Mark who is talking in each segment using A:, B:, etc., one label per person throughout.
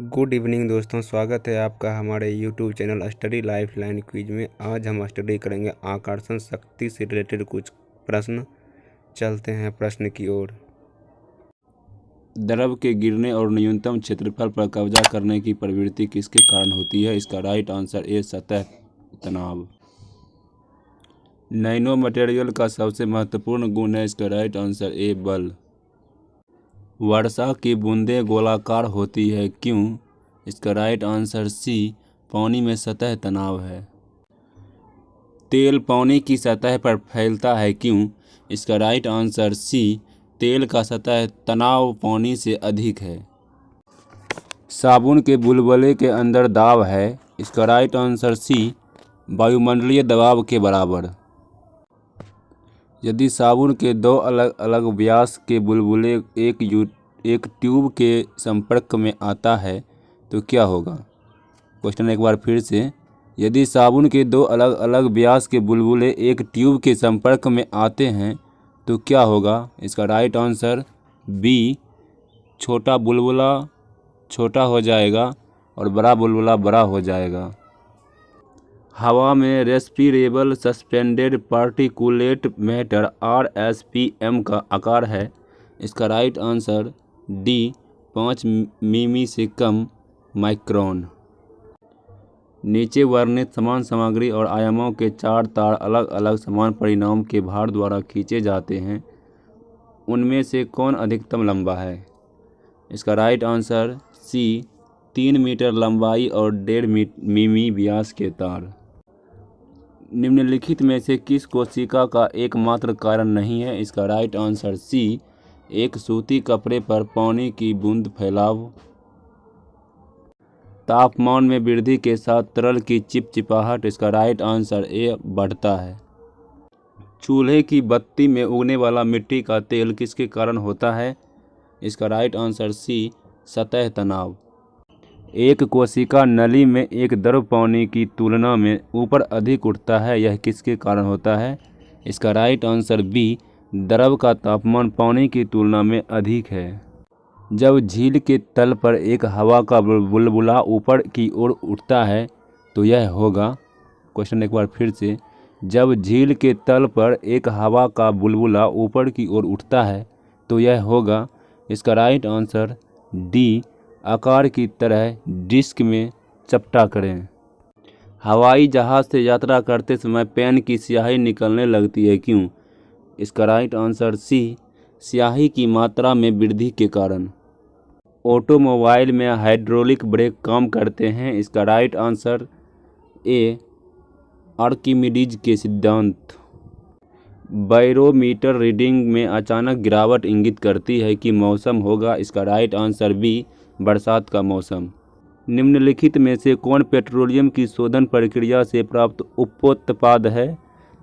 A: Good evening दोस्तों, स्वागत है आपका हमारे YouTube channel study life line quiz में। आज हम स्टडी करेंगे आकर्षण शक्ति से रिलेटेड कुछ प्रश्न। चलते हैं प्रश्न की ओर।
B: द्रव के गिरने और न्यूनतम क्षेत्रफल पर कब्जा करने की प्रवृत्ति किसके कारण होती है? इसका राइट आंसर ए सतह तनाव। नैनो मटेरियल का सबसे महत्वपूर्ण गुण है। इसका राइट आंसर ए बल। वर्षा की बूंदें गोलाकार होती है, क्यों? इसका राइट आंसर सी पानी में सतह तनाव है। तेल पानी की सतह पर फैलता है, क्यों? इसका राइट आंसर सी तेल का सतह तनाव पानी से अधिक है। साबुन के बुलबुले के अंदर दाब है। इसका राइट आंसर सी वायुमंडलीय दबाव के बराबर। यदि साबुन के दो अलग अलग व्यास के बुलबुले एक ट्यूब के संपर्क में आता है तो क्या होगा? क्वेश्चन एक बार फिर से। यदि साबुन के दो अलग अलग व्यास के बुलबुले एक ट्यूब के संपर्क में आते हैं तो क्या होगा? इसका राइट आंसर बी छोटा बुलबुला छोटा हो जाएगा और बड़ा बुलबुला बड़ा हो जाएगा। हवा में रेस्पिरेबल सस्पेंडेड पार्टिकुलेट मैटर RSPM का आकार है। इसका राइट आंसर डी 5 मिमी से कम माइक्रोन। नीचे वर्णित समान सामग्री और आयामों के 4 तार अलग अलग समान परिमाण के भार द्वारा खींचे जाते हैं। उनमें से कौन अधिकतम लंबा है? इसका राइट आंसर सी 3 मीटर लंबाई और 1.5 मिमी व्यास के तार। निम्नलिखित में से किस कोशिका का एकमात्र कारण नहीं है? इसका राइट आंसर सी एक सूती कपड़े पर पानी की बूंद फैलाव। तापमान में वृद्धि के साथ तरल की चिपचिपाहट। इसका राइट आंसर ए बढ़ता है। चूल्हे की बत्ती में उगने वाला मिट्टी का तेल किसके कारण होता है? इसका राइट आंसर सी सतह तनाव। एक कोशिका नली में एक द्रव पानी की तुलना में ऊपर अधिक उठता है, यह किसके कारण होता है? इसका राइट आंसर बी द्रव का तापमान पानी की तुलना में अधिक है। जब झील के तल पर एक हवा का बुलबुला ऊपर की ओर उठता है तो यह होगा। क्वेश्चन एक बार फिर से। जब झील के तल पर एक हवा का बुलबुला ऊपर की ओर उठता है तो यह होगा। इसका राइट आंसर डी आकार की तरह डिस्क में चपटा करें। हवाई जहाज़ से यात्रा करते समय पेन की स्याही निकलने लगती है, क्यों? इसका राइट आंसर सी स्याही की मात्रा में वृद्धि के कारण। ऑटोमोबाइल में हाइड्रोलिक ब्रेक काम करते हैं। इसका राइट आंसर ए आर्किमिडीज के सिद्धांत। बैरोमीटर रीडिंग में अचानक गिरावट इंगित करती है कि मौसम होगा। इसका राइट आंसर बी बरसात का मौसम। निम्नलिखित में से कौन पेट्रोलियम की शोधन प्रक्रिया से प्राप्त उपोत्पाद है?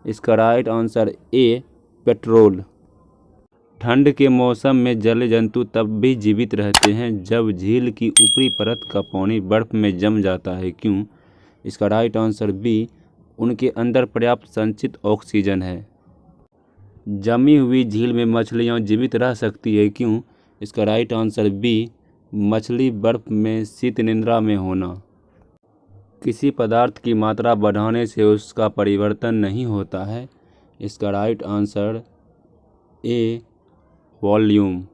B: इसका राइट आंसर ए पेट्रोल। ठंड के मौसम में जलीय जंतु तब भी जीवित रहते हैं जब झील की ऊपरी परत का पानी बर्फ में जम जाता है, क्यों? इसका राइट आंसर बी उनके अंदर पर्याप्त संचित ऑक्सीजन है। जमी हुई झील में मछलियां जीवित रह सकती है, क्यों? इसका राइट आंसर बी मछली बर्फ में शीत निद्रा में होना। किसी पदार्थ की मात्रा बढ़ाने से उसका परिवर्तन नहीं होता है। इसका राइट आंसर ए वॉल्यूम।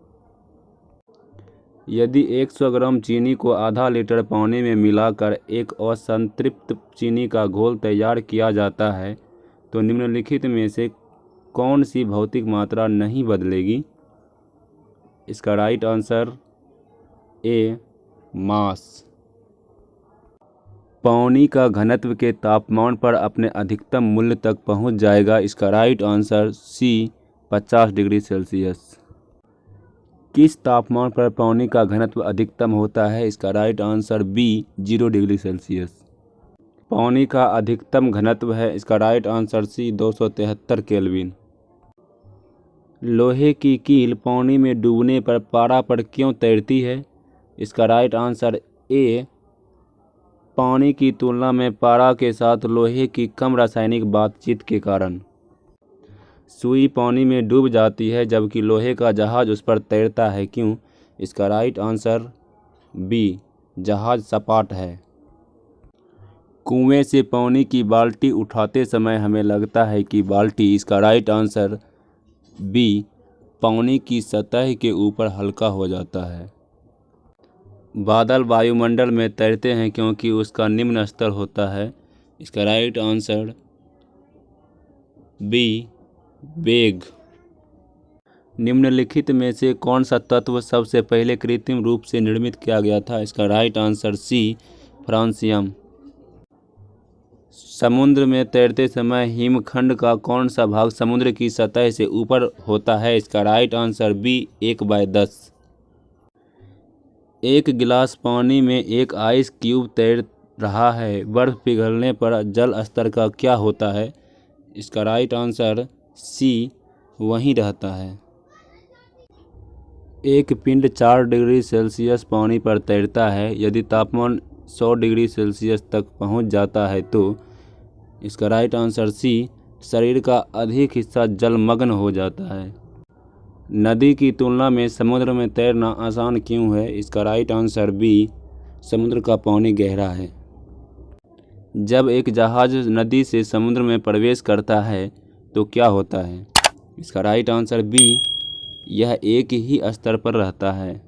B: यदि 100 ग्राम चीनी को आधा लीटर पानी में मिलाकर एक असंतृप्त चीनी का घोल तैयार किया जाता है तो निम्नलिखित में से कौन सी भौतिक मात्रा नहीं बदलेगी? इसका राइट आंसर ए मास। पानी का घनत्व के तापमान पर अपने अधिकतम मूल्य तक पहुंच जाएगा। इसका right answer C 50 degree Celsius. किस तापमान पर पानी का घनत्व अधिकतम होता है? इसका right answer B 0 degree Celsius. पानी का अधिकतम घनत्व है। इसका राइट आंसर सी 273 केल्विन। लोहे की कील पानी में डूबने पर पारा पर क्यों तैरती है? इसका राइट आंसर ए पानी की तुलना में पारा के साथ लोहे की कम रासायनिक बातचीत के कारण। सुई पानी में डूब जाती है जबकि लोहे का जहाज उस पर तैरता है, क्यों? इसका राइट आंसर बी जहाज सपाट है। कुएं से पानी की बाल्टी उठाते समय हमें लगता है कि बाल्टी, इसका राइट आंसर बी, पानी की सतह के ऊपर हल्का हो जाता है। बादल वायुमंडल में तैरते हैं क्योंकि उसका निम्न स्तर होता है। इसका राइट आंसर बी, वेग। निम्नलिखित में से कौन सा तत्व सबसे पहले कृत्रिम रूप से निर्मित किया गया था? इसका राइट आंसर सी, फ्रांसियम। समुद्र में तैरते समय हिमखंड का कौन सा भाग समुद्र की सतह से ऊपर होता है? इसका राइट आंसर बी, 1/10। एक गिलास पानी में एक आइस क्यूब तैर रहा है, बर्फ पिघलने पर जल स्तर का क्या होता है? इसका राइट आंसर सी, वहीं रहता है। एक पिंड 4 डिग्री सेल्सियस पानी पर तैरता है। यदि तापमान 100 डिग्री सेल्सियस तक पहुंच जाता है तो इसका राइट आंसर सी, शरीर का अधिक हिस्सा जलमग्न हो जाता है। नदी की तुलना में समुद्र में तैरना आसान क्यों है? इसका राइट आंसर बी, समुद्र का पानी गहरा है। जब एक जहाज नदी से समुद्र में प्रवेश करता है तो क्या होता है? इसका राइट आंसर बी, यह एक ही स्तर पर रहता है।